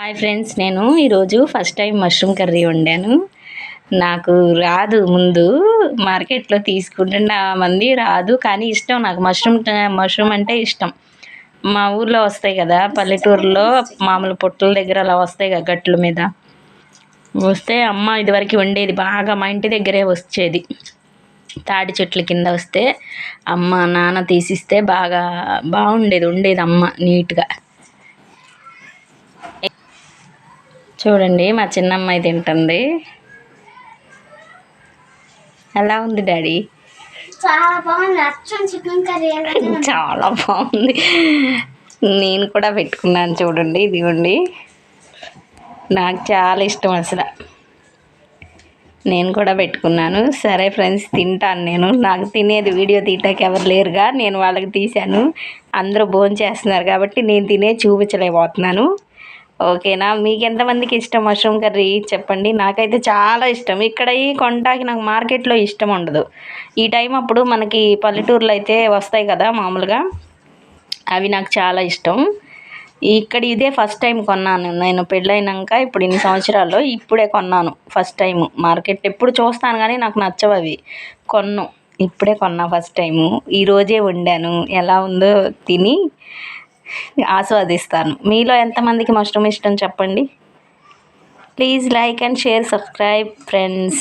Hi friends, నేను ఈరోజు first time mushroom curry వండాను. నాకు రాదు, ముందు మార్కెట్లో తీసుకుంటున్న మంది రాదు, కానీ ఇష్టం నాకు. మష్రూమ్ అంటే ఇష్టం. మా ఊర్లో వస్తాయి కదా, పల్లెటూరులో మామూలు పొట్టుల దగ్గర అలా వస్తాయి కదా, గట్ల మీద వస్తే అమ్మ ఇదివరకు వండేది బాగా. మా ఇంటి దగ్గరే వచ్చేది, తాడి చెట్ల కింద వస్తే అమ్మ నాన్న తీసిస్తే బాగా ఉండేది అమ్మ నీట్గా. చూడండి, మా చిన్నమ్మాయి తింటుంది. ఎలా ఉంది డాడీ? చాలా బాగుంది, అచ్చం చికెన్ కర్రీ. చాలా బాగుంది. నేను కూడా పెట్టుకున్నాను చూడండి, ఇదిగోండి. నాకు చాలా ఇష్టం అసలు. నేను కూడా పెట్టుకున్నాను. సరే ఫ్రెండ్స్, తింటాను. నాకు తినేది వీడియో తీయటానికి ఎవరు లేరుగా, నేను వాళ్ళకి తీశాను. అందరూ భోంచేస్తున్నారు కాబట్టి నేను తినే చూపించలేకపోతున్నాను. ఓకేనా? మీకు ఎంతమందికి ఇష్టం మష్రూమ్ కర్రీ చెప్పండి. నాకైతే చాలా ఇష్టం. ఇక్కడ కొంటాకి నాకు మార్కెట్లో ఇష్టం ఉండదు. ఈ టైం అప్పుడు మనకి పల్లెటూరులో అయితే వస్తాయి కదా మామూలుగా, అవి నాకు చాలా ఇష్టం. ఇక్కడ ఇదే ఫస్ట్ టైం కొన్నాను నేను. పెళ్ళైనాక ఇప్పుడు ఇన్ని సంవత్సరాల్లో ఇప్పుడే కొన్నాను ఫస్ట్ టైం. మార్కెట్ ఎప్పుడు చూస్తాను కానీ నాకు నచ్చవు అవి, ఇప్పుడే కొన్నా ఫస్ట్ టైము. ఈరోజే వండాను. ఎలా ఉందో తిని ఆస్వాదిస్తాను. మీలో ఎంతమందికి మష్రూమ్ ఇష్టం చెప్పండి. Please like and share, subscribe friends.